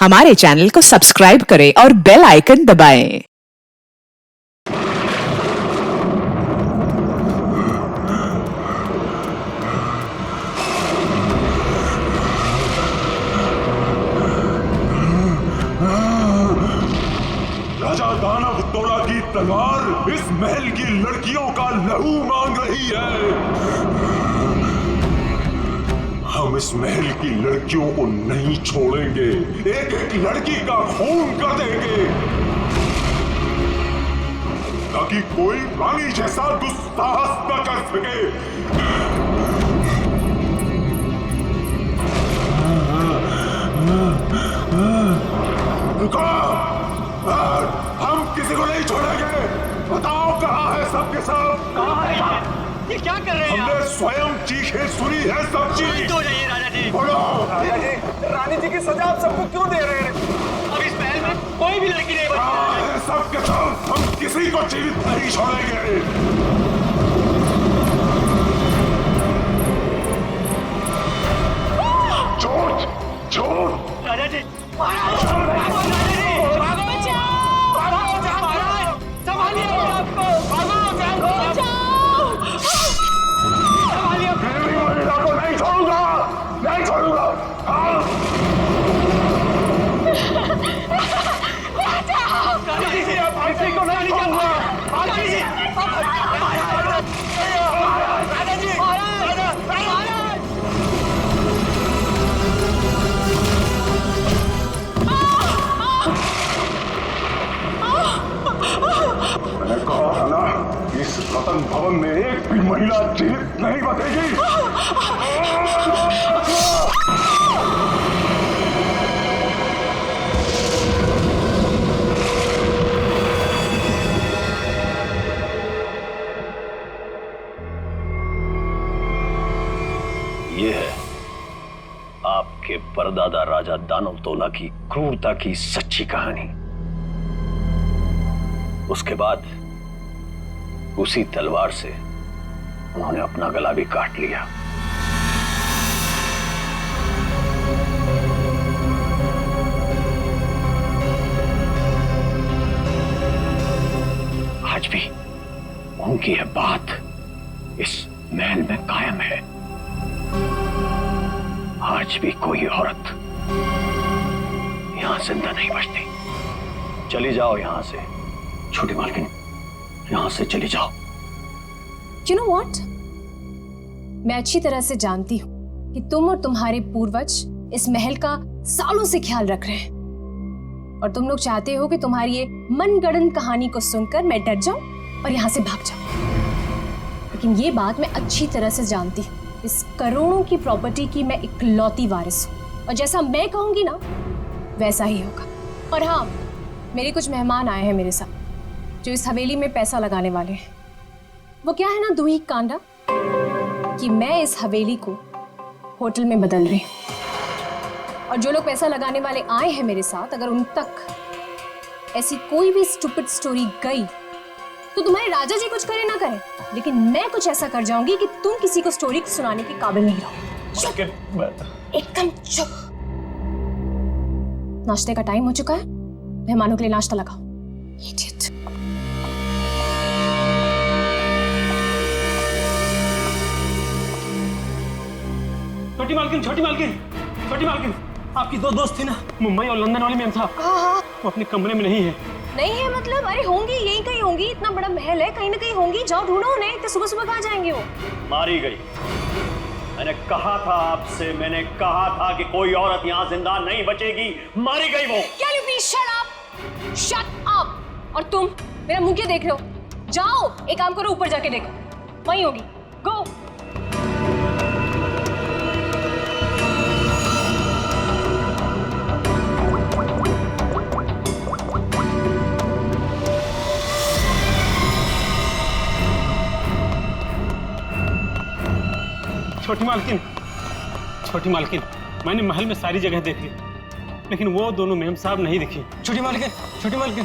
हमारे चैनल को सब्सक्राइब करें और बेल आइकन दबाएं। राजा दानव तोड़ा की तलवार इस महल की लड़कियों का लहू मांग रही है। हम इस महल की लड़कियों को नहीं छोड़ेंगे, एक एक लड़की का खून कर देंगे ताकि कोई रानी जैसा दुस्साहस न कर सके। रुको, हम किसी को नहीं छोड़ेंगे। बताओ कहाँ है सबके सब? कहाँ है ये क्या कर रहे हैं आप? हमने स्वयं चीखें सुनी है सब चीज। शांत हो जाइए राजा जी। बोलो। राजा जी, रानी जी की सजा आप सबको क्यों दे रहे हैं? अब इस महल में कोई भी लड़की नहीं बची। कहाँ है सबके सब? हम किसी को जीवित नहीं छोड़ेंगे। झूठ झूठ। राजा जी महाराज, राजा जी संभालिए अपने आप को। संभालिए अपने मैं भी महिला को नहीं छोड़ूंगा, नहीं छोड़ूंगा। हाँ। राजा जी आप किसी को नहीं छोड़ूंगा। राजा जी राजा जी महाराज। मैंने कहा था ना, इस रतन भवन में एक भी महिला जीवित नहीं बचेगी। ये है आपके परदादा राजा दानव तोला की क्रूरता की सच्ची कहानी। उसके बाद उसी तलवार से उन्होंने अपना गला भी काट लिया। आज भी उनकी यह बात इस महल में कायम है। आज भी कोई औरत यहां जिंदा नहीं बचती। चली जाओ यहां से छोटी मालकिन, यहां से चली जाओ। You know what? मैं अच्छी तरह से जानती हूँ कि तुम और तुम्हारे पूर्वज इस महल का सालों से ख्याल रख रहे हैं और तुम लोग चाहते हो कि तुम्हारी ये मनगढ़ंत कहानी को सुनकर मैं डर जाऊं और यहाँ से भाग जाऊं। लेकिन ये बात मैं अच्छी तरह से जानती हूँ, इस करोड़ों की प्रॉपर्टी की मैं इकलौती वारिस हूँ और जैसा मैं कहूंगी ना वैसा ही होगा। और हाँ, मेरे कुछ मेहमान आए हैं मेरे साथ जो इस हवेली में पैसा लगाने वाले हैं। वो क्या है ना दूही कांडा कि मैं इस हवेली को होटल में बदल रही हूँ और जो लोग पैसा लगाने वाले आए हैं मेरे साथ, अगर उन तक ऐसी कोई भी स्टूपिड स्टोरी गई तो तुम्हारे राजा जी कुछ करे ना करें, लेकिन मैं कुछ ऐसा कर जाऊंगी कि तुम किसी को स्टोरी सुनाने के काबिल नहीं रहो। चुप, एकदम चुप। नाश्ते का टाइम हो चुका है, मेहमानों के लिए नाश्ता लगाओ। Idiot. छोटी मालकिन, छोटी मालकिन, छोटी मालकिन, आपकी दो दोस्त थी ना, मुंबई और लंदन वाली मैम साहब, वो अपने कमरे में नहीं है। नहीं है मतलब? अरे होंगी, यहीं कहीं होंगी, इतना बड़ा महल है, कहीं ना कहीं होंगी। जाओ ढूंढो उन्हें। इतने सुबह सुबह कहाँ जाएंगे वो? मारी गई। मैंने कहा था आपसे, मैंने कहा था कि कोई औरत यहाँ जिंदा नहीं बचेगी। मारी गई वो। Can you please shut up? Shut up! और तुम मेरा मुंह क्या देख रहे हो? जाओ, एक काम करो, ऊपर जाके देखो, वहीं होगी। गो। छोटी मालकिन, छोटी मालकिन, मैंने महल में सारी जगह देख ली, लेकिन वो दोनों मैम साहब नहीं दिखी। छोटी मालकिन,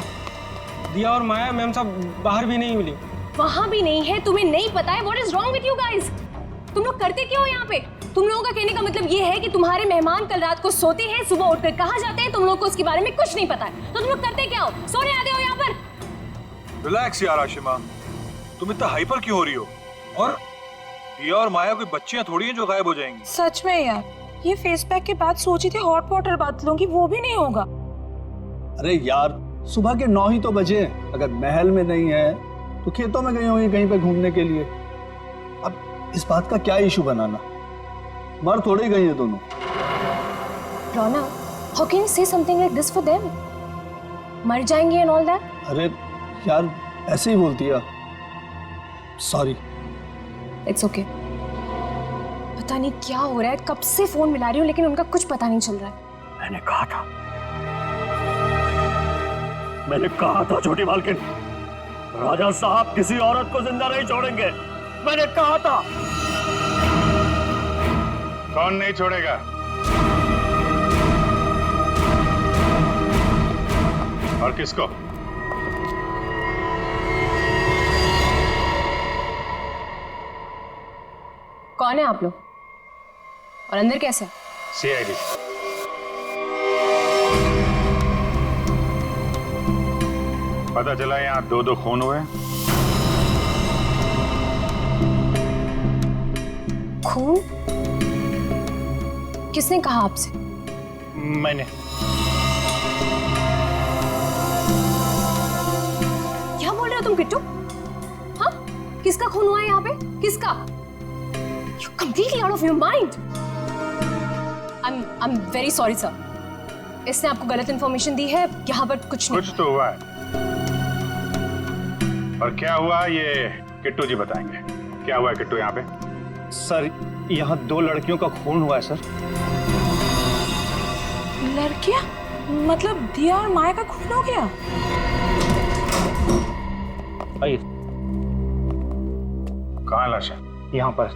दिया और माया मैम साहब बाहर भी नहीं मिली। वहां भी नहीं है? तुम्हें नहीं पता है? What is wrong with you guys? तुम लोग करते क्यों हो यहाँ पे? तुम लोगों का कहने का मतलब ये है कि तुम्हारे मेहमान कल रात को सोते हैं, सुबह उठकर कहाँ जाते हैं, तुम लोग को उसके बारे में कुछ नहीं पता है। तो तुम लोग करते क्या हो? सोने आते हो यहाँ पर? रिलैक्स यार आशिमा, तुम इतना हाइपर क्यों हो रही हो? और दिया और माया कोई बच्चियां थोड़ी हैं जो गायब हो जाएंगी। सच में यार, ये फेस पैक के बाद सोची थी हॉट वाटर बात लूंगी, वो भी नहीं होगा। अरे यार, सुबह के 9 ही तो बजे हैं। अगर महल में नहीं है तो खेतों में गई होंगी कहीं पे घूमने के लिए। अब इस बात का क्या इशू बनाना? मर थोड़ी गई है दोनों। रोना, how can you say something like this for them? मर जाएंगे and all that? अरे यार, ऐसे ही बोलती है। सॉरी। It's okay. पता नहीं क्या हो रहा है, कब से फोन मिला रही हूँ लेकिन उनका कुछ पता नहीं चल रहा है। मैंने कहा था छोटी मालकिन, राजा साहब किसी औरत को जिंदा नहीं छोड़ेंगे। मैंने कहा था। कौन नहीं छोड़ेगा? और किसको? कौन है आप लोग? और अंदर कैसे? सीआईडी। पता चला यहाँ 2-2 खून हुए। खून? किसने कहा आपसे? मैंने। क्या बोल रहे हो तुम किट्टू? हाँ? किसका खून हुआ है यहाँ पे? किसका? You're completely out of your mind. I'm very sorry sir. इसने आपको गलत इंफॉर्मेशन दी है। यहाँ पर कुछ नहीं। कुछ तो हुआ है। और क्या हुआ ये किट्टू जी बताएंगे। क्या हुआ है किट्टू यहाँ पे? सर, यहाँ 2 लड़कियों का खून हुआ है सर। लड़कियां? मतलब दिया और माया का खून हो गया? आइए। कहाँ लाश है? यहाँ पर।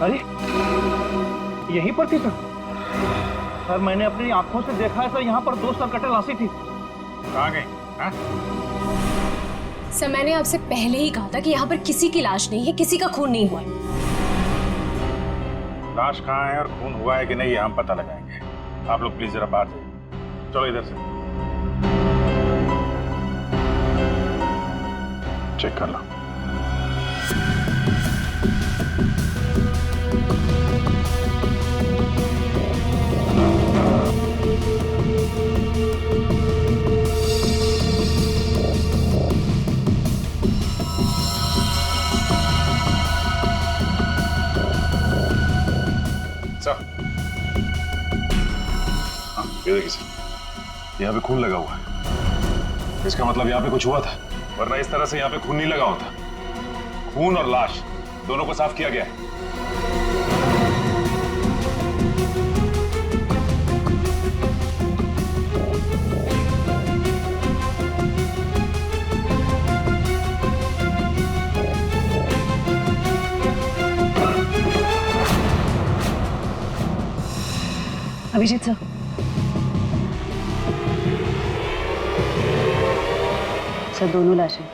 अरे यहीं पर थी सर। सर, मैंने अपनी आंखों से देखा है सर, यहाँ पर 2 सरकटे लाशें थी। कहाँ गई? हाँ? सर, मैंने आपसे पहले ही कहा था कि यहाँ पर किसी की लाश नहीं है, किसी का खून नहीं हुआ है। लाश कहाँ है और खून हुआ है कि नहीं ये हम पता लगाएंगे। आप लोग प्लीज जरा बाहर जाइए। चलो इधर से चेक कर लो। ये देखिए सर, यहाँ पे खून लगा हुआ है। इसका मतलब यहाँ पे कुछ हुआ था, वरना इस तरह से यहाँ पे खून नहीं लगा होता। खून और लाश दोनों को साफ किया गया है। अभिजीत सर, दोनों लाशें।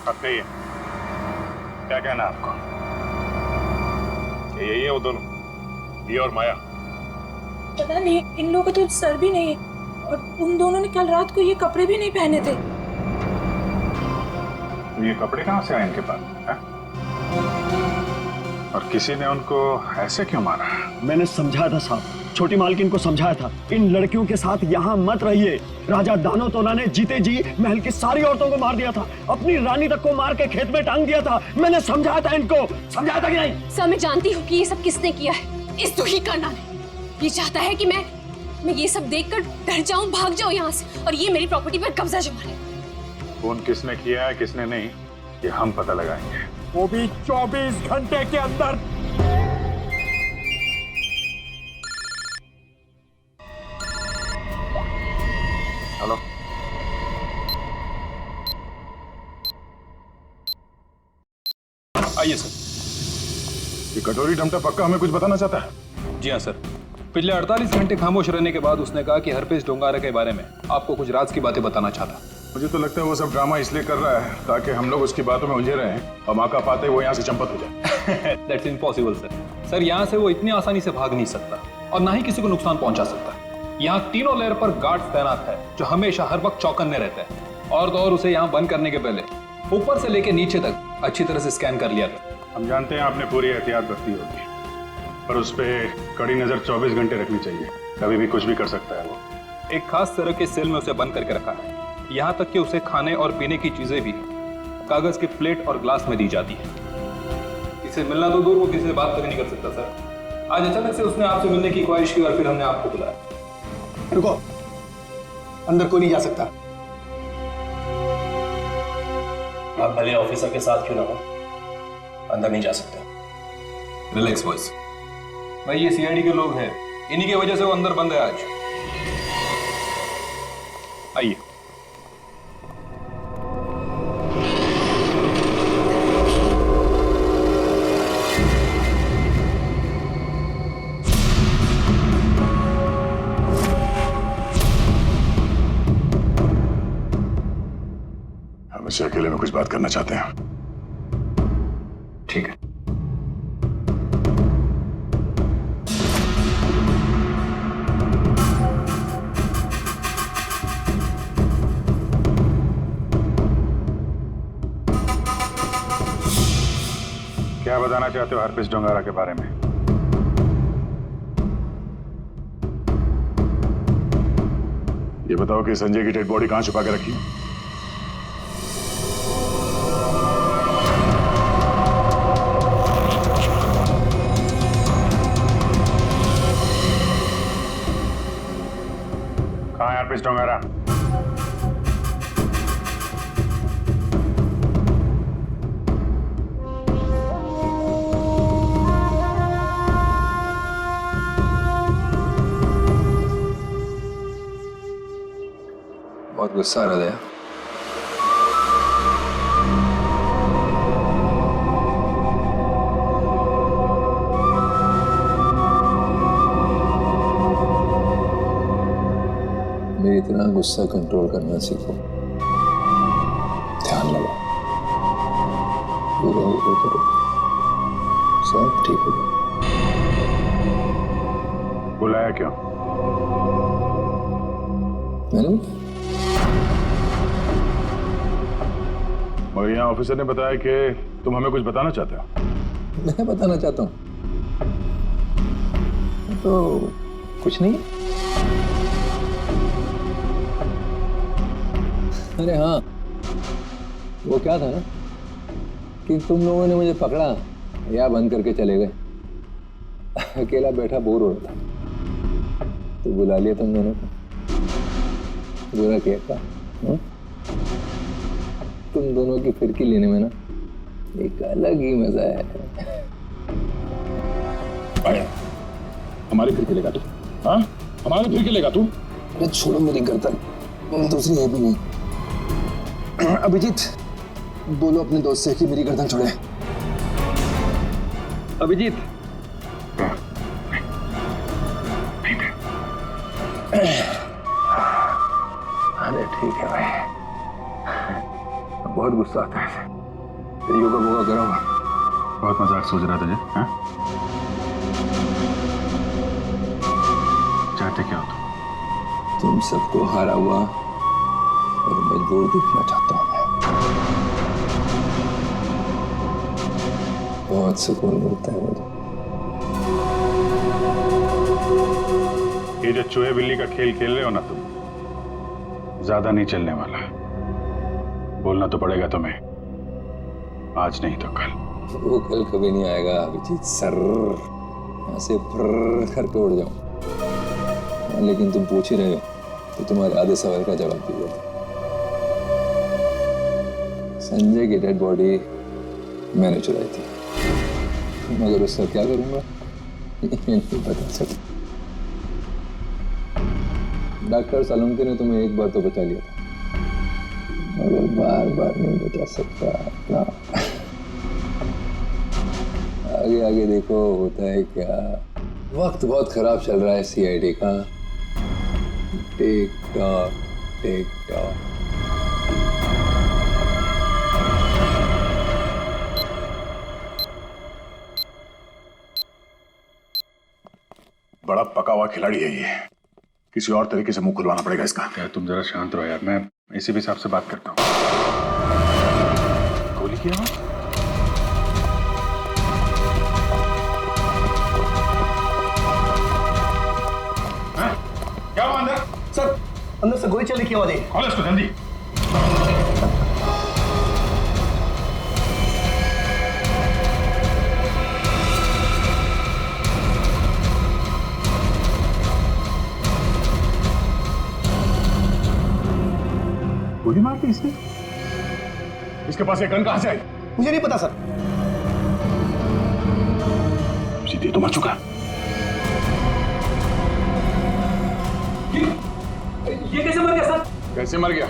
अब कहिए, क्या कहना है आपको? यही है वो दोनों, दिया और माया? पता नहीं, इन लोगों को तो सर भी नहीं है और उन दोनों ने कल रात को ये कपड़े भी नहीं पहने थे। ये कपड़े कहाँ से आए इनके पास है? और किसी ने उनको ऐसे क्यों मारा? मैंने समझाया था साहब, छोटी मालकिन को समझाया था, इन लड़कियों के साथ यहाँ मत रहिए। राजा दानोतोला ने जीते जी महल की सारी औरतों को मार दिया था, अपनी रानी तक को मार के खेत में टांग दिया था। मैंने समझाया था इनको, समझाया था कि नहीं? सर, मैं जानती हूँ कि ये सब किसने किया है। इस दुखी करना ने ये चाहता है कि मैं ये सब देखकर डर जाऊं, भाग जाऊं यहाँ से और ये मेरी प्रॉपर्टी पर कब्जा जमा ले। खून किसने किया है किसने नहीं ये हम पता लगाएंगे, वो भी 24 घंटे के अंदर। हेलो, आइए सर। ये कटोरी डमटा पक्का हमें कुछ बताना चाहता है? जी हाँ सर, पिछले 48 घंटे खामोश रहने के बाद उसने कहा कि हरपेश डोंगारा के बारे में आपको कुछ राज की बातें बताना चाहता। मुझे तो लगता है वो सब ड्रामा इसलिए कर रहा है ताकि हम लोग उसकी बातों में उलझे रहें और मौका पाते वो यहाँ से चंपत हो जाए। That's impossible sir. सर यहाँ से वो इतनी आसानी से भाग नहीं सकता और ना ही किसी को नुकसान पहुंचा सकता। यहाँ तीनों लेयर पर गार्ड तैनात है जो हमेशा हर वक्त चौकन्ने रहते हैं। और तो और उसे यहाँ बंद करने के पहले ऊपर से लेके नीचे तक अच्छी तरह से स्कैन कर लिया था। हम जानते हैं आपने पूरी एहतियात बरती होगी, पर उस पर कड़ी नजर 24 घंटे रखनी चाहिए। कभी भी कुछ भी कर सकता है वो। एक खास तरह के सेल में उसे बंद करके रखा है। यहाँ तक कि उसे खाने और पीने की चीजें भी कागज के प्लेट और ग्लास में दी जाती है। किसे मिलना तो दूर, वो किसी से बात तक नहीं कर सकता सर। आज अचानक से उसने आपसे मिलने की ख्वाहिश की और फिर हमने आपको बुलाया। रुको, अंदर कोई नहीं जा सकता। आप भले ऑफिसर के साथ क्यों ना हो, अंदर नहीं जा सकते। रिलैक्स बॉयज, भाई ये सीआईडी के लोग हैं, इन्हीं की वजह से वो अंदर बंद है आज। आइए। हम इससे अकेले में कुछ बात करना चाहते हैं। ठीक है। क्या बताना चाहते हो हरपेश डोंगारा के बारे में? ये बताओ कि संजय की डेड बॉडी कहां छुपा के रखी? कहां है हरपेश डोंगारा? बहुत गुस्सा आ रहा है। मेरी तरह गुस्सा कंट्रोल करना सीखो, ध्यान लगाओ, पूरा वो करो, सब ठीक हो जाएगा। बुलाया क्यों? मैंने मगर यहाँ ऑफिसर ने बताया कि तुम हमें कुछ बताना चाहते हो। मैं बताना चाहता हूँ तो कुछ नहीं। अरे हाँ, वो क्या था ना कि तुम लोगों ने मुझे पकड़ा या बंद करके चले गए। अकेला बैठा बोर हो रहा था तो बुला लिया तुम दोनों को। बुरा क्या था? तुम दोनों की फिरकी लेने में ना एक अलग ही मजा है। हमारी फिरकी लेगा तू? हाँ, हमारी फिरकी लेगा तू? अरे छोड़ो मेरी गर्दन, दूसरी है भी नहीं। अभिजीत, बोलो अपने दोस्त से कि मेरी गर्दन छोड़े। अभिजीत, अरे ठीक है भाई, बहुत गुस्सा आता है। योगा वोगा करो। बहुत मजाक सोच रहा तुझे? हाँ? चाहते क्या हो तुम सबको हारा हुआ और मजबूर दिखना चाहता हूं मैं। बहुत सुकून मिलता है मुझे। ये जो चूहे बिल्ली का खेल खेल रहे हो ना तुम, ज्यादा नहीं चलने वाला। बोलना तो पड़ेगा तुम्हें, आज नहीं तो कल। वो कल कभी नहीं आएगा अभिजीत सर। यहाँ से फर्र करके उड़ जाऊं। लेकिन तुम पूछ ही रहे हो तो तुम्हारे आधे सवाल का जवाब दे देता। संजय की डेड बॉडी मैंने चुराई थी, मगर उसका क्या करूंगा ये नहीं बता सकता। डॉक्टर सालुंके ने तुम्हें एक बार तो बचा लिया था, मगर बार बार नहीं बचा सकता ना। आगे आगे देखो होता है क्या। वक्त बहुत खराब चल रहा है सीआईडी का। Tick tock tick tock. बड़ा पका हुआ खिलाड़ी है ये, किसी और तरीके से मुंह खुलवाना पड़ेगा इसका। यार तुम जरा शांत रहो यार, मैं इसी भी हिसाब से बात करता हूँ। गोली की आवाज? क्या हुआ अंदर? सर अंदर से गोली चलने की आवाज आई। खोलो इसको जल्दी। गोली मार दी इसने? इसके पास ये गन कहां से आई? मुझे नहीं पता सर। सीधे तो मर चुका है। ये कैसे मर गया सर? कैसे मर गया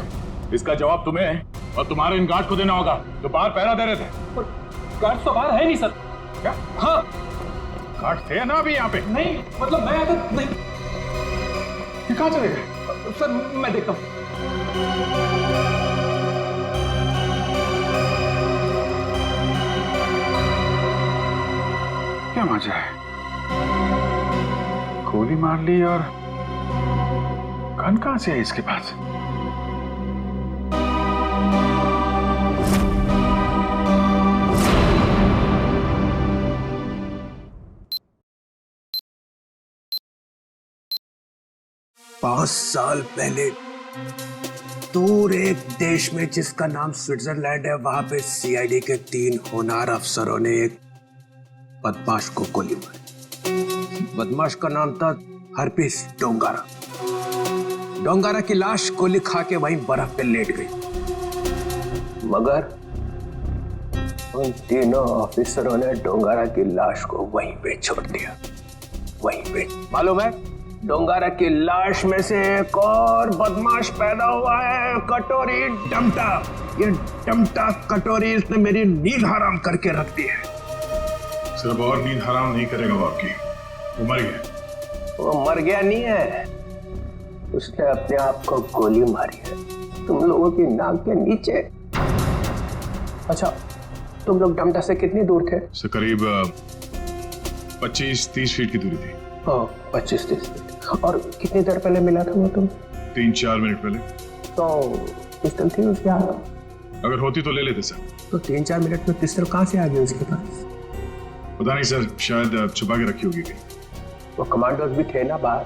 इसका जवाब तुम्हें और तुम्हारे इन गार्ड को देना होगा जो बाहर पहरा दे रहे थे। गार्ड तो बाहर है नहीं सर। क्या? हाँ गार्ड थे ना अभी यहाँ पे? नहीं, मतलब मैं तो नहीं। ये कहां चले गए? सर मैं देखता हूँ। क्या मजा है? गोली मार ली और गन कहां से है इसके पास? पांच साल पहले दूर एक देश में जिसका नाम स्विट्जरलैंड है, वहां पे सीआईडी के 3 होनहार अफसरों ने एक बदमाश को गोली मारी। बदमाश का नाम था हरपिस डोंगारा। डोंगारा की लाश गोली खा के वहीं बर्फ पे लेट गई, मगर उन तीनों ऑफिसरों ने डोंगारा की लाश को वहीं पे छोड़ दिया। वहीं पे मालूम है, डोंगारा की लाश में से एक और बदमाश पैदा हुआ है, कटोरी डमटा। ये डमटा कटोरी इसने मेरी नींद हराम करके रख दी है। सिर्फ और नींद हराम नहीं करेगा वो आपकी, वो मर गया। वो मर गया नहीं है, उसने अपने आप को गोली मारी है तुम लोगों की नाक के नीचे। अच्छा, तुम लोग डमटा से कितनी दूर थे? से करीब 25-30 फीट की दूरी थी। 25-30 फीट। और कितनी देर पहले मिला था वो तुम? 3-4 मिनट पहले। तो पिस्टल थी उसके हाथ? अगर होती तो ले लेते सर। तो 3-4 मिनट में पिस्टल कहाँ से आ गई उसके पास? पता नहीं सर, शायद छुपा के रखी होगी कहीं। वो कमांडोज भी थे ना बाहर,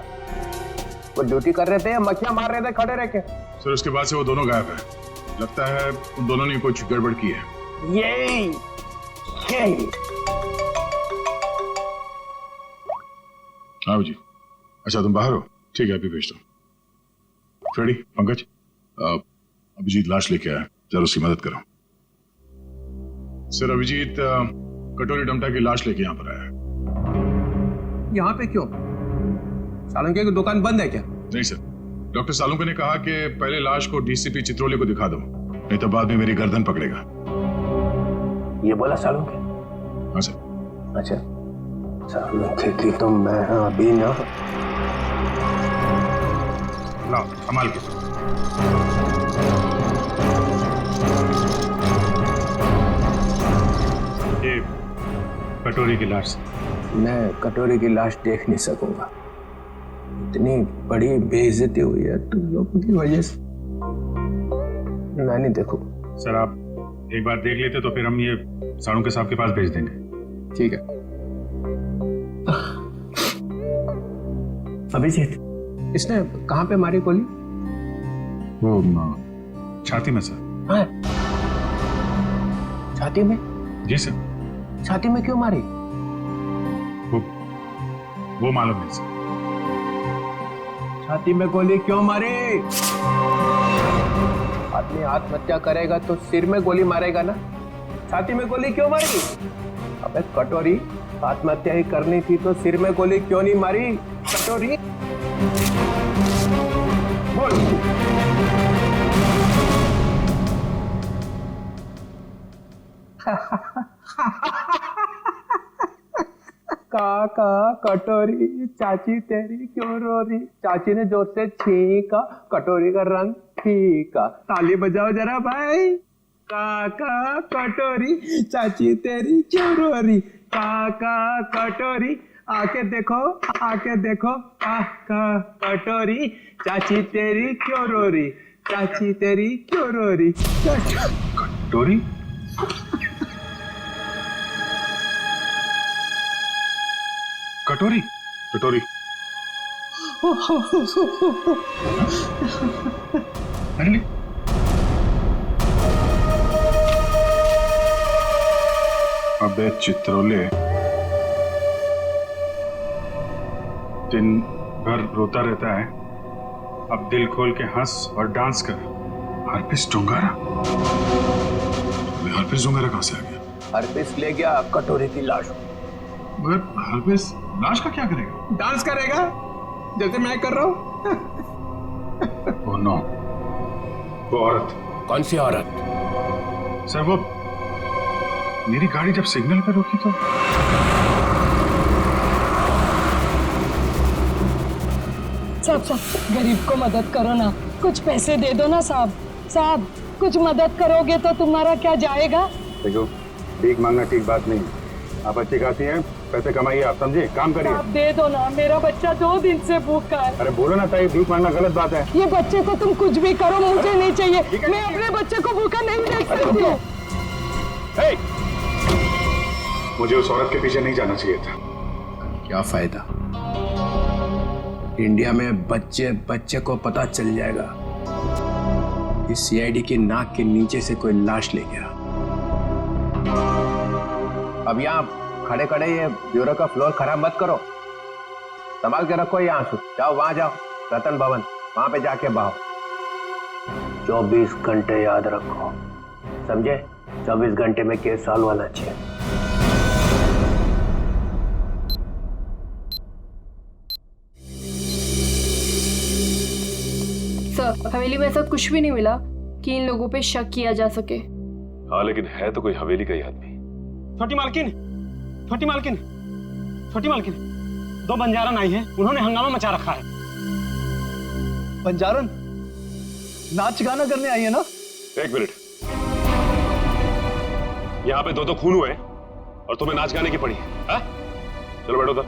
वो ड्यूटी कर रहे थे या मक्खियां मार रहे थे खड़े रह के? सर उसके बाद से वो दोनों गायब है। लगता है उन दोनों ने कुछ गड़बड़ की है। यही आओ जी। अच्छा तुम बाहर हो? ठीक है, अभी भेजता हूँ। फ्रेडी, पंकज, अभिजीत लाश लेके आया, जरा उसकी मदद करो। सर अभिजीत कटोरी डमटा की लाश लेके यहाँ पर आया है। यहाँ पे क्यों? सालुंके की दुकान बंद है क्या? नहीं सर, डॉक्टर सालुंके ने कहा कि पहले लाश को डीसीपी चित्रोले को दिखा दो, नहीं तो बाद में मेरी गर्दन पकड़ेगा। ये बोला सालुंके? हाँ सर। अच्छा, सालुंके की तो मैं अभी ना। लाओ संभाल के। ये कटोरी की लाश। मैं कटोरी की लाश देख नहीं सकूंगा, इतनी बड़ी बेइज्जती हुई है तुम लोगों की वजह से। मैं नहीं देखूंगा। सर आप एक बार देख लेते तो फिर हम ये साड़ू के साहब के पास भेज देंगे। ठीक है। अभिजीत, इसने कहाँ पे मारी गोली? वो छाती में सर। हाँ? छाती में? जी सर। छाती में क्यों मारी? वो मालूम नहीं सर। छाती में गोली क्यों मारी? आदमी आत्महत्या करेगा तो सिर में गोली मारेगा ना, छाती में गोली क्यों मारी? अबे कटोरी, आत्महत्या ही करनी थी तो सिर में गोली क्यों नहीं मारी? कटोरी बोल। काका कटोरी चाची तेरी क्यों रो रही। चाची ने जोर से छींका, कटोरी का रंग फीका। ताली बजाओ जरा भाई। काका कटोरी चाची तेरी क्यों रो रही। काका कटोरी आके देखो काका कटोरी चाची तेरी क्यों रो रही। चाची तेरी क्यों रो रही। कटोरी कटोरी कटोरी अरे अबे चित्रोले, दिन भर रोता रहता है, अब दिल खोल के हंस और डांस कर। हरपिस डोंगारा? हरपिस डोंगारा कहां से आ गया? हरपिस ले गया कटोरी की लाश। मगर हरपिस लाश का क्या करेगा? डांस करेगा जैसे मैं कर रहा हूँ। ओह नो, वो औरत। कौन सी औरत? सर वो मेरी गाड़ी जब सिग्नल पे रुकी तो साहब गरीब को मदद करो ना, कुछ पैसे दे दो ना साहब कुछ मदद करोगे तो तुम्हारा क्या जाएगा। देखो, भीख मांगना ठीक बात नहीं। आप अच्छी खाती हैं, पैसे कमाइए, आप समझे, काम करिए। आप दे दो ना, मेरा बच्चा 2 दिन से भूखा है। अरे बोलो ना ताई, भीख मांगना गलत बात है। ये बच्चे को तुम कुछ भी करो, मुझे नहीं चाहिए। मैं अपने बच्चे को भूखा नहीं देख सकती। मुझे उस औरत के पीछे नहीं जाना चाहिए था। क्या फायदा, इंडिया में बच्चे को पता चल जाएगा कि सीआईडी की नाक के नीचे से कोई लाश ले गया। अब यहाँ खड़े खड़े ये ब्यूरो का फ्लोर खराब मत करो, संभाल के रखो। यहाँ से जाओ, वहां जाओ, रतन भवन, वहां पे जाके बहाओ। 24 घंटे याद रखो, समझे? 24 घंटे में केस सॉल्व होना चाहिए। सर, हवेली में ऐसा कुछ भी नहीं मिला कि इन लोगों पे शक किया जा सके। हाँ, लेकिन है तो कोई हवेली का ही आदमी। छोटी मालकिन, 2 बंजारन आई हैं, उन्होंने हंगामा मचा रखा है। बंजारन नाच गाना करने आई है ना? 1 मिनट, यहाँ पे 2 खून हुए और तुम्हें नाच गाने की पड़ी है? चलो बैठो तो।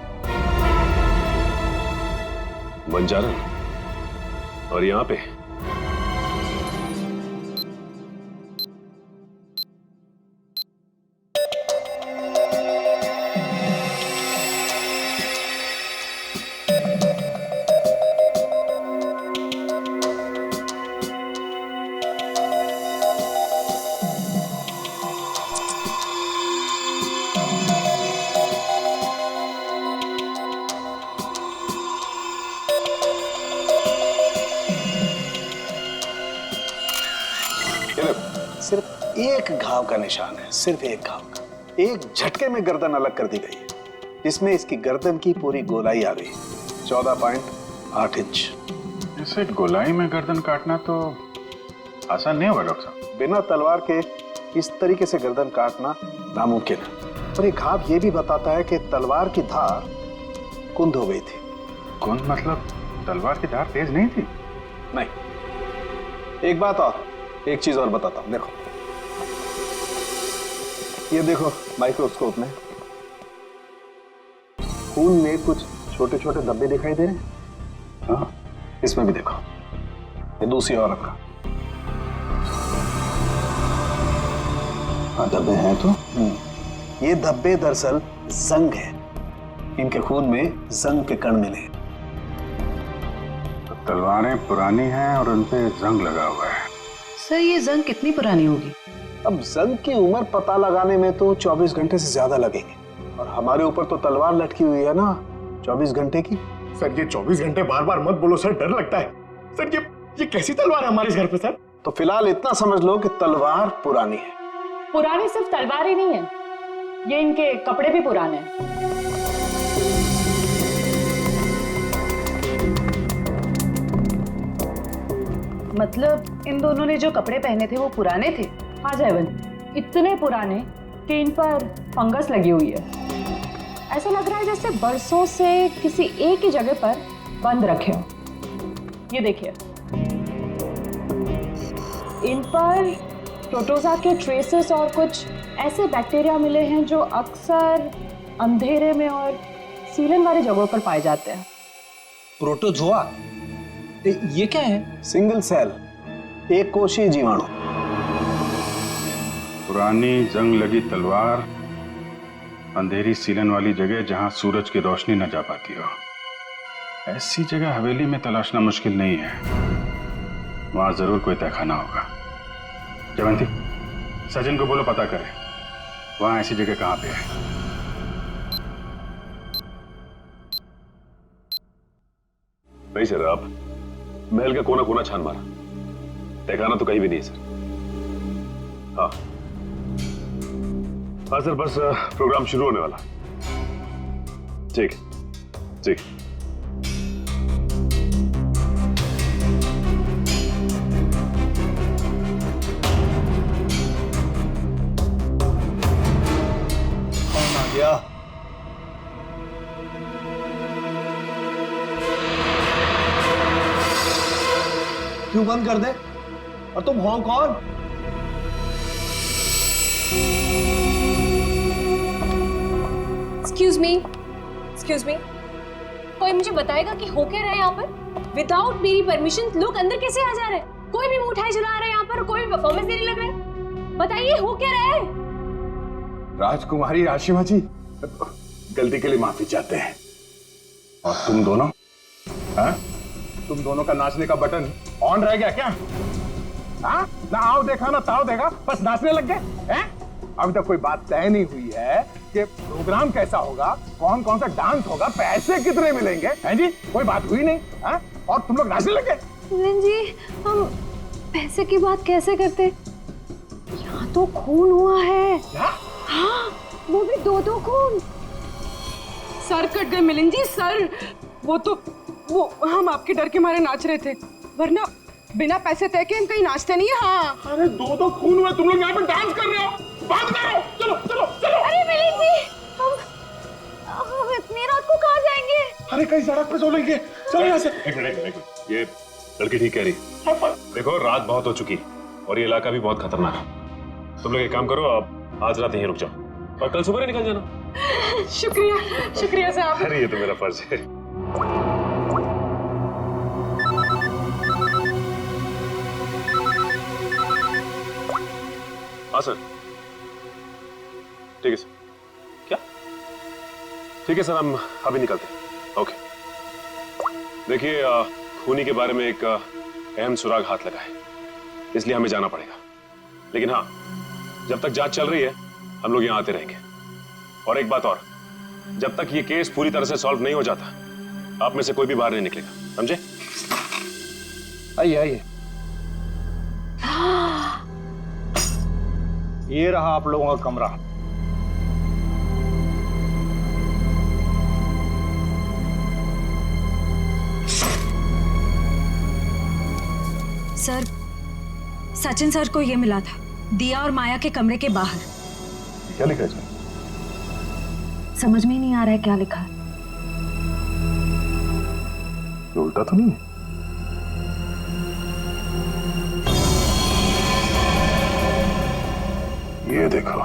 बंजारन और यहाँ पे सिर्फ एक घाव का निशान है, सिर्फ एक घाव का। एक झटके में गर्दन अलग कर दी गई है, जिसमें इसकी गर्दन की पूरी गोलाई आ गई, 14.8 इंच। इसे गोलाई में गर्दन काटना तो आसान नहीं होगा डॉक्टर साहब। बिना तलवार के इस तरीके से गर्दन काटना नामुमकिन है। और ये घाव ये भी बताता है कि तलवार की धार कुंद हो गई थी। कुंद मतलब तलवार की धार तेज नहीं थी? नहीं। एक बात और, एक चीज और बताता हूं, देखो ये देखो माइक्रोस्कोप में खून में कुछ छोटे छोटे धब्बे दिखाई दे रहे हैं। हाँ, इसमें भी देखो, ये दूसरी औरत का। हाँ, धब्बे हैं तो। ये धब्बे दरअसल जंग है, इनके खून में जंग के कण मिले। तो तलवारें पुरानी हैं और उन पे जंग लगा हुआ है। सर, ये जंग कितनी पुरानी होगी? अब जंग की उम्र पता लगाने में तो 24 घंटे से ज्यादा लगेंगे, और हमारे ऊपर तो तलवार लटकी हुई है ना 24 घंटे की। सर, ये 24 घंटे बार बार मत बोलो सर, डर लगता है। सर, ये कैसी तलवार है हमारे घर पे सर? तो फिलहाल इतना समझ लो कि तलवार पुरानी है। पुरानी सिर्फ तलवार ही नहीं है, ये इनके कपड़े भी पुराने हैं। मतलब इन दोनों ने जो कपड़े पहने थे वो पुराने थे? हाँ जयवंत, इतने पुराने कि इन पर फंगस लगी हुई है। ऐसा लग रहा है जैसे बरसों से किसी एक ही जगह पर बंद रखे हो। ये देखिए, इन पर प्रोटोजा के ट्रेसेस और कुछ ऐसे बैक्टीरिया मिले हैं जो अक्सर अंधेरे में और सीलन वाली जगहों पर पाए जाते हैं। प्रोटोजोआ? ये क्या है? सिंगल सेल, एक कोशीय जीवाणु। पुरानी जंग लगी तलवार, अंधेरी सीलन वाली जगह जहां सूरज की रोशनी न जा पाती हो। ऐसी जगह हवेली में तलाशना मुश्किल नहीं है, वहां जरूर कोई तहखाना होगा। जयवंती, सचिन को बोलो पता करे वहां ऐसी जगह कहां पे है। नहीं सर, आप महल का कोना कोना छान मारा, तहखाना तो कहीं भी नहीं है सर। हाँ हाँ सर, बस प्रोग्राम शुरू होने वाला। ठीक ठीक। कौन आ गया? क्यों बंद कर दे? और तुम हो कौन? एक्सक्यूज मी, कोई मुझे बताएगा कि हो क्या रहा है यहाँ पर? विदाउट मेरी परमिशन लोग अंदर कैसे आ जा रहे हैं? कोई भी मिठाई जला रहा है यहाँ पर, कोई भी परफॉर्मेंस देने लग रहा है। बताइए हो क्या रहा है? राजकुमारी आशिमा जी, गलती के लिए माफी चाहते हैं। और तुम दोनों, हाँ? तुम दोनों का नाचने का बटन ऑन रह गया क्या? हाँ? ना आओ देखा ना ताओ देखा, बस नाचने लग गए हैं? अभी तक कोई बात तय नहीं हुई है कि प्रोग्राम कैसा होगा, कौन कौन सा डांस होगा, पैसे कितने मिलेंगे, हैं जी? कोई बात हुई नहीं, हाँ? और तुम लोग नाचने लग गए। मिलन जी, हम पैसे की बात कैसे करते? यहाँ तो खून हुआ है। क्या? हाँ, वो भी दो खून। सर कट गए मिलन जी, सर। वो हम आपके डर के मारे नाच रहे थे, वरना बिना पैसे तय के हम कहीं नाचते नहीं है। हाँ। अरे दो खून हुए, तुम लोग यहाँ पे डांस कर रहे हो, बात करो, चलो चलो चलो। अरे मिलन जी, हम इतनी रात को कहाँ जाएंगे? अरे कहीं सड़क पे सो लेंगे, चलो यहाँ से। एक मिनट, ये लड़की ठीक कह रही। देखो रात बहुत हो चुकी और ये इलाका भी बहुत खतरनाक है। तुम लोग एक काम करो, आप आज रात यहीं रुक जाओ और कल सुबह निकल जाना। शुक्रिया साहब। अरे ये तो मेरा फर्ज है। हाँ सर, ठीक है सर। क्या? ठीक है सर, हम अभी निकलते हैं। ओके। देखिए, खूनी के बारे में एक अहम सुराग हाथ लगा है, इसलिए हमें जाना पड़ेगा। लेकिन हाँ, जब तक जांच चल रही है हम लोग यहाँ आते रहेंगे। और एक बात और, जब तक ये केस पूरी तरह से सॉल्व नहीं हो जाता, आप में से कोई भी बाहर नहीं निकलेगा, समझे? आइए आइए। ये रहा आप लोगों का कमरा। सर, सचिन सर को ये मिला था, दिया और माया के कमरे के बाहर। क्या लिखा है इसमें? समझ में ही नहीं आ रहा है क्या लिखा है। ये उल्टा तो नहीं है? ये देखो,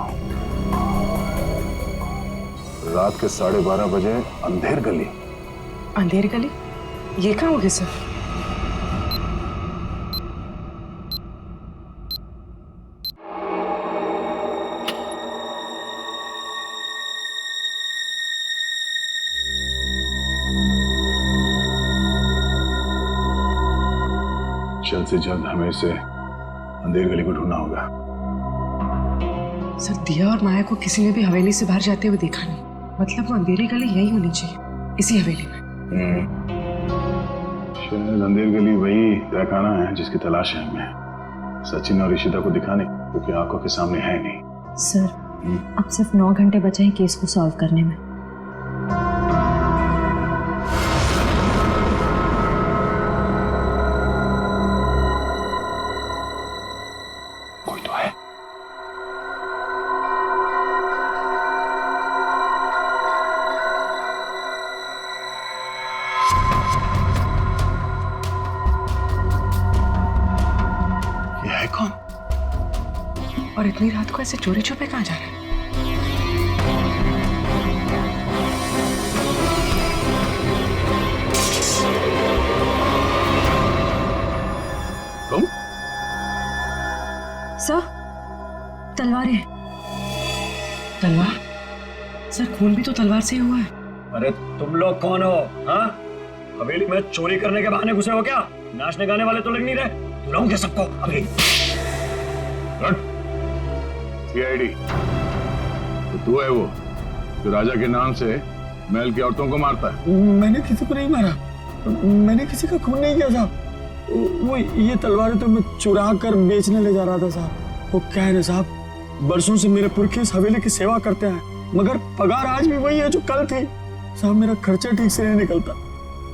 रात के 12:30 बजे अंधेर गली। अंधेर गली? ये कहाँ होगी सर? जल्द से जल्द हमें इसे अंधेर गली को ढूंढना होगा। सर, दिया और माया को किसी ने भी हवेली से बाहर जाते हुए देखा नहीं, मतलब वो अंधेरी गली यही होनी चाहिए, इसी हवेली में। शायद अंधेर गली वही तहखाना है जिसकी तलाश है हमें। सचिन और ईशिता को दिखाने, क्योंकि आंखों के सामने है नहीं। सर, अब सिर्फ 9 घंटे बचे हैं केस को सॉल्व करने में। इतनी रात को ऐसे चोरी छुपे कहाँ जा रहे हैं? तुम? सर, तलवारें। तलवार? सर खून भी तो तलवार से ही हुआ है। अरे तुम लोग कौन हो? हाँ, हवेली में चोरी करने के बहाने घुसे हो क्या? नाचने गाने वाले तो लग नहीं रहे। बुलाऊंगे सबको अभी। सीआईडी तो तू है वो जो राजा के नाम से महल की औरतों को मारता है? मैंने किसी को नहीं मारा, मैंने किसी का खून नहीं किया साहब। वो ये तलवारें तो मैं चुरा कर बेचने ले जा रहा था साहब। वो क्या है ना साहब, बरसों से मेरे पुरखे इस हवेली की सेवा करते हैं, मगर पगार आज भी वही है जो कल थी साहब। मेरा खर्चा ठीक से नहीं निकलता।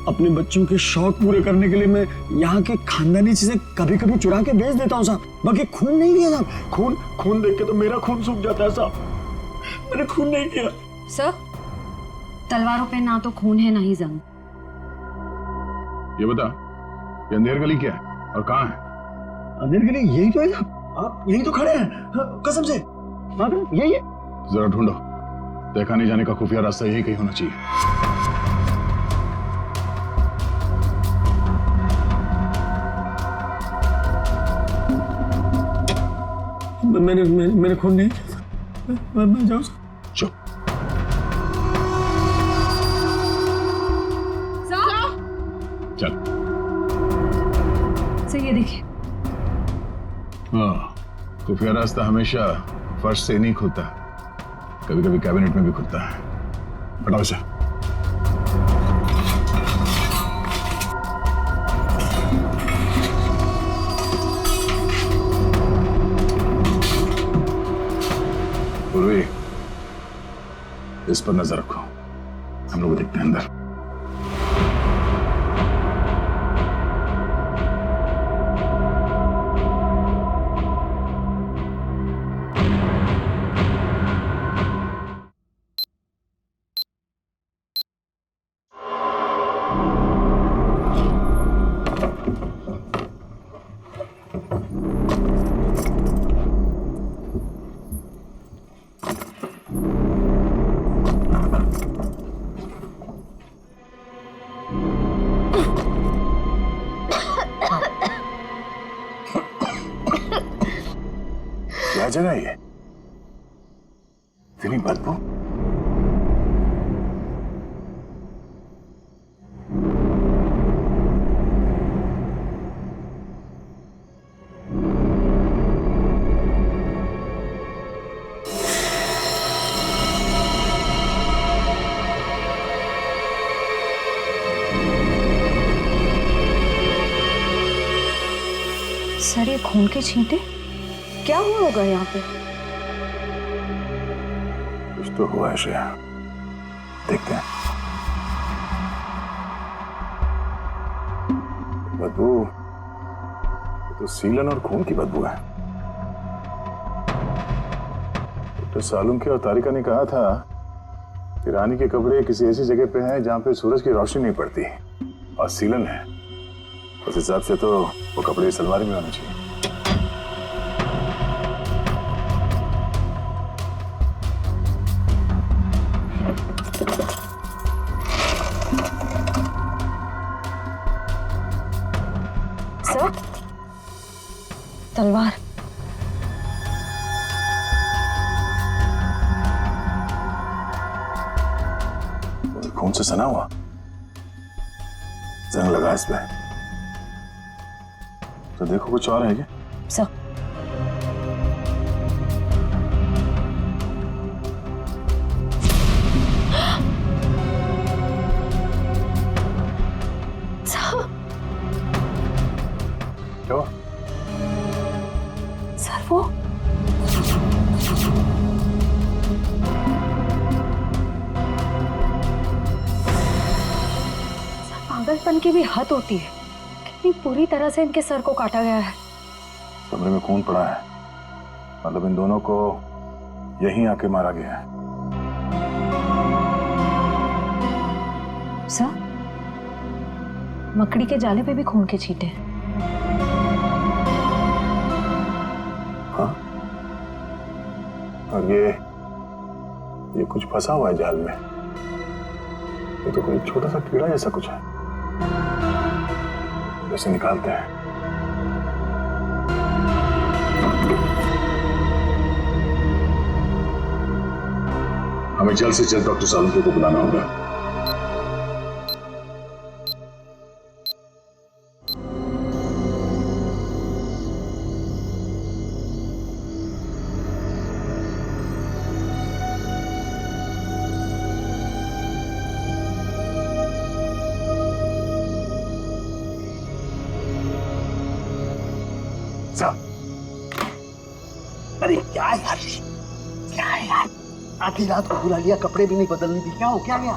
अपने बच्चों के शौक पूरे करने के लिए मैं यहाँ के खानदानी चीजें कभी कभी चुरा के बेच देता हूँ साहब। बाकी खून नहीं किया साहब। खून देख के तो मेरा खून सूख जाता है साहब। मैंने खून नहीं किया। सर, तलवारों पे ना तो खून है ना ही जंग। ये बता, ये अंधेर गली क्या है और कहाँ है? अंधेर गली यही तो है साहब, आप यही तो खड़े हैं। हाँ, कसम से यही है। जरा ढूंढो, देखा नहीं जाने का खुफिया रास्ता यही कहीं होना चाहिए। मैंने खून नहीं किया। मैं जाऊँ? चुप। चल। सर ये देखिए। हाँ, खुफिया रास्ता हमेशा फर्श से नहीं खुलता, कभी कभी कैबिनेट में भी खुलता है। हटाओ इसे। पूर्वी, इस पर नजर रखो, हम लोग देखते हैं अंदर। क्या जगह है ये? इतनी बदबू। सर ये खून के छींटे, क्या हुआ होगा यहाँ पे? कुछ तो हुआ है श्रेया, देखते हैं। बदबू तो सीलन और खून की बदबू है। डॉक्टर सालुंखे और तारिका ने कहा था कि रानी के कपड़े किसी ऐसी जगह पे हैं जहां पे सूरज की रोशनी नहीं पड़ती, और सीलन है। उस हिसाब से तो वो कपड़े इस अलमारी में होने चाहिए। सर, तलवार। खून से सना हुआ, जंग लगा इस पे। तो देखो कुछ और है क्या? सर, क्या? सर वो पागलपन की भी हद होती है। कितनी पूरी तरह से इनके सर को काटा गया है। कमरे में खून पड़ा है, मतलब इन दोनों को यहीं आके मारा गया है। सर, मकड़ी के जाले पे भी खून के छींटे हैं। हाँ? और ये कुछ फंसा हुआ है जाल में। ये तो कोई छोटा सा कीड़ा जैसा कुछ है, जैसे निकालते हैं। हमें जल्द से जल्द डॉक्टर सालुंके को बुलाना होगा। अरे क्या यार, क्या है यार, आधी रात को बुला लिया, कपड़े भी नहीं बदलने दी, क्या हो क्या गया?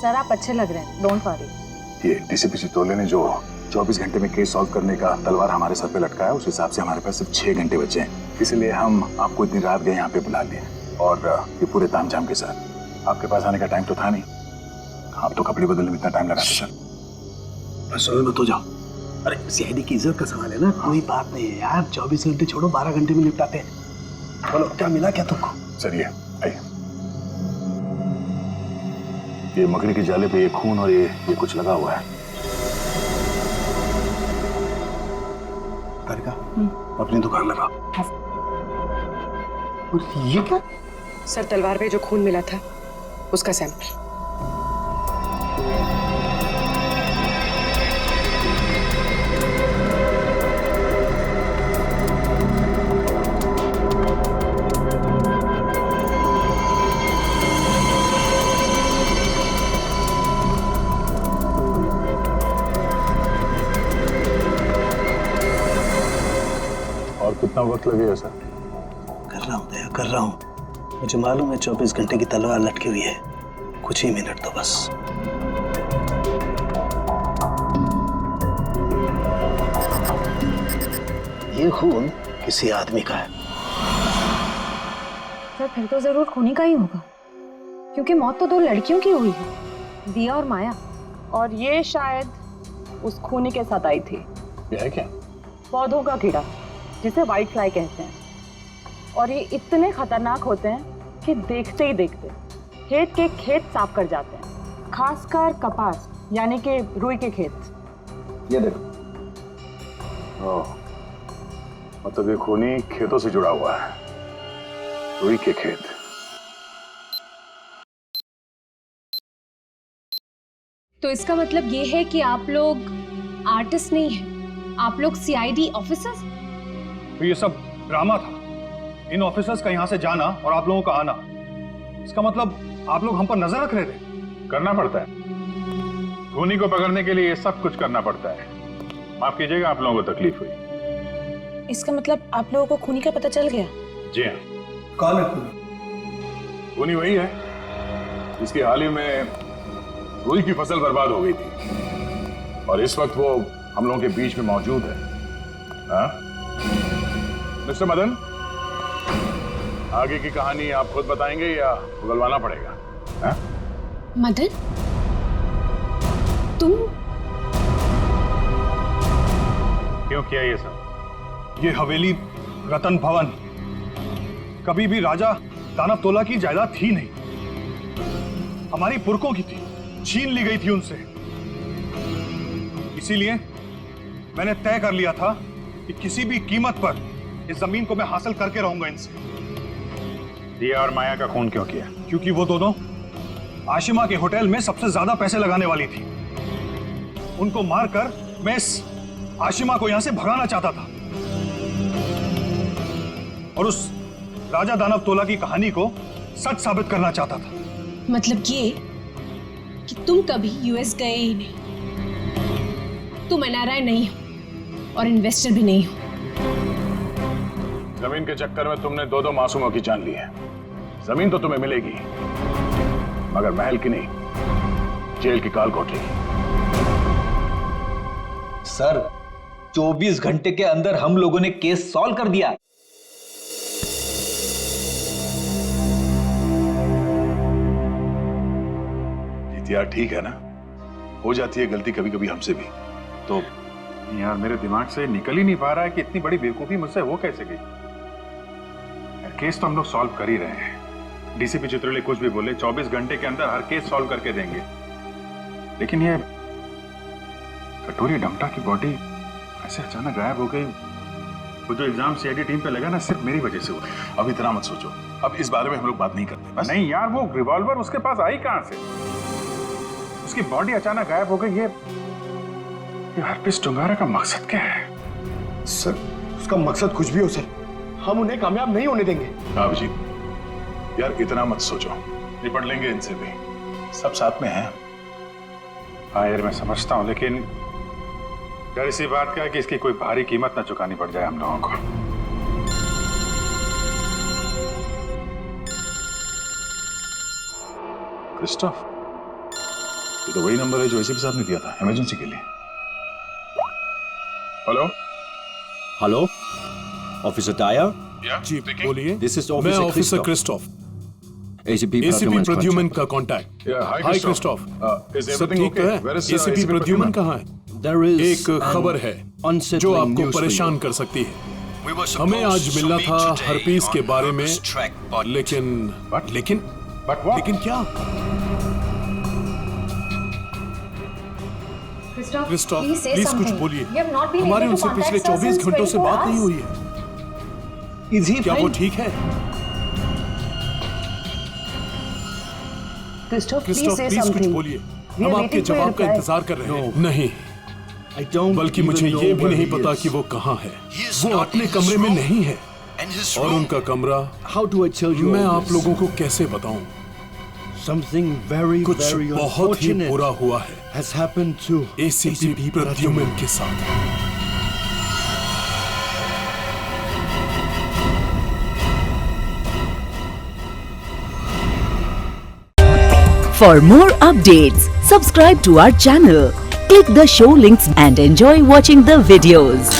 सर आप अच्छे लग रहे हैं, डोंट वरी। ये डीसीपी चितौले ने जो 24 घंटे में केस सॉल्व करने का तलवार हमारे सर पे लटकाया, उस हिसाब से हमारे पास सिर्फ 6 घंटे बचे हैं। इसलिए हम आपको इतनी रात गए यहाँ पे बुला लिए, और ये पूरे तामझाम के साथ। आपके पास आने का टाइम तो था नहीं, आप तो कपड़े बदलने में इतना टाइम लगाते सर। बस मत हो जाओ। अरे सीआईडी की इज्जत का सवाल है ना, कोई बात नहीं है यार, 24 घंटे छोड़ो, 12 घंटे में निपटाते हैं। बोलो क्या मिला क्या तुमको? सर ये आइए, ये मकड़ी के जाले पे ये खून और ये कुछ लगा हुआ है। का अपनी दुकान लगा। और ये क्या? सर तलवार पे जो खून मिला था उसका सैंपल। कितना वक्त लगेगा सर? कर रहा हूँ दया, कर रहा हूँ। मुझे मालूम है 24 घंटे की तलवार लटकी हुई है, कुछ ही मिनट तो बस। ये खून किसी आदमी का है। सर फिर तो जरूर खूनी का ही होगा, क्योंकि मौत तो 2 लड़कियों की हुई है, दिया और माया। और ये शायद उस खूनी के साथ आई थी। ये है क्या? पौधों का कीड़ा, जिसे व्हाइट फ्लाई कहते हैं। और ये इतने खतरनाक होते हैं कि देखते ही देखते खेत के खेत साफ कर जाते हैं, खासकर कपास यानी कि रुई के खेत। ये देखो, मतलब ये खूनी खेतों से जुड़ा हुआ है, रुई के खेत। तो इसका मतलब ये है कि आप लोग आर्टिस्ट नहीं हैं, आप लोग सीआईडी ऑफिसर्स? तो ये सब ड्रामा था, इन ऑफिसर्स का यहाँ से जाना और आप लोगों का आना। इसका मतलब आप लोग हम पर नजर रख रहे थे। करना पड़ता है, खूनी को पकड़ने के लिए ये सब कुछ करना पड़ता है। माफ कीजिएगा आप लोगों को तकलीफ हुई। इसका मतलब आप लोगों को खूनी का पता चल गया? जी हाँ। कौन है खूनी? खूनी वही है जिसकी हाल ही में रुई की फसल बर्बाद हो गई थी, और इस वक्त वो हम लोगों के बीच में मौजूद है। हाँ? मिस्टर मदन, आगे की कहानी आप खुद बताएंगे या उगलवाना पड़ेगा? हाँ? मदन, तुम क्यों किया ये सब? ये हवेली रतन भवन कभी भी राजा दानव तोला की जायदाद थी नहीं, हमारी पुरखों की थी, छीन ली गई थी उनसे। इसीलिए मैंने तय कर लिया था कि किसी भी कीमत पर इस जमीन को मैं हासिल करके रहूंगा इनसे। दिया और माया का खून क्यों किया? क्योंकि वो दोनों आशिमा के होटल में सबसे ज्यादा पैसे लगाने वाली थी। उनको मारकर मैं इस आशिमा को यहां से भगाना चाहता था और उस राजा दानव तोला की कहानी को सच साबित करना चाहता था। मतलब ये कि तुम कभी यूएस गए ही नहीं, तुम एनआरआई नहीं हो और इन्वेस्टर भी नहीं हो। जमीन के चक्कर में तुमने 2 मासूमों की जान ली है। जमीन तो तुम्हें मिलेगी, मगर महल की नहीं, जेल की काल कोठरी। सर 24 घंटे के अंदर हम लोगों ने केस सॉल्व कर दिया। यार ठीक है ना, हो जाती है गलती कभी कभी हमसे भी। तो यार मेरे दिमाग से निकल ही नहीं पा रहा है कि इतनी बड़ी बेवकूफी मुझसे हो कैसे गई। केस तो हम लोग सॉल्व कर ही रहे हैं। डीसीपी चित्रोले कुछ भी बोले, 24 घंटे के अंदर हर केस सॉल्व करके देंगे। लेकिन ये कटोरी डमटा की बॉडी ऐसे अचानक गायब हो गई। वो जो इल्जाम सीआईडी टीम पे लगा ना, सिर्फ मेरी वजह से हुआ। अब इतना मत सोचो, अब इस बारे में हम लोग बात नहीं करते बस। नहीं यार, वो रिवॉल्वर उसके पास आई कहां से? उसकी बॉडी अचानक गायब हो गई। ये हरपिस टुंगारा का मकसद क्या है? सर, उसका मकसद कुछ भी हो सर, हम उन्हें कामयाब नहीं होने देंगे। अभिजीत यार, इतना मत सोचो, निपट लेंगे इनसे भी, सब साथ में हैं। हाँ यार, मैं समझता हूँ, लेकिन डर इसी बात का है कि इसकी कोई भारी कीमत ना चुकानी पड़ जाए हम लोगों को। क्रिस्टोफ, ये तो वही नंबर है जो एसीपी साहब ने दिया था इमरजेंसी के लिए। हेलो हेलो, ऑफिसर डायर। जी बोलिए। दिस इज मैं ऑफिसर क्रिस्टोफ, एसीपी प्रद्युमन का कांटेक्ट। हाय क्रिस्टोफ, सब ठीक है? एसीपी प्रद्युमन कहाँ है? एक खबर है जो आपको परेशान कर सकती है। हमें आज मिलना था हरपीस के बारे में, लेकिन क्या? क्रिस्टोफ प्लीज कुछ बोलिए। हमारी उनसे पिछले 24 घंटों से बात नहीं हुई है। क्या वो ठीक है? क्रिस्टोफ प्लीज कुछ बोलिए, हम आपके जवाब का इंतजार कर रहे हैं। नहीं, बल्कि मुझे ये भी नहीं पता कि वो कहाँ है। वो अपने कमरे में नहीं है, और उनका कमरा मैं आप लोगों को कैसे बताऊं? कुछ बहुत ही बुरा हुआ है एसीपी प्रद्युमन के साथ। For more updates, subscribe to our channel, click the show links and enjoy watching the videos.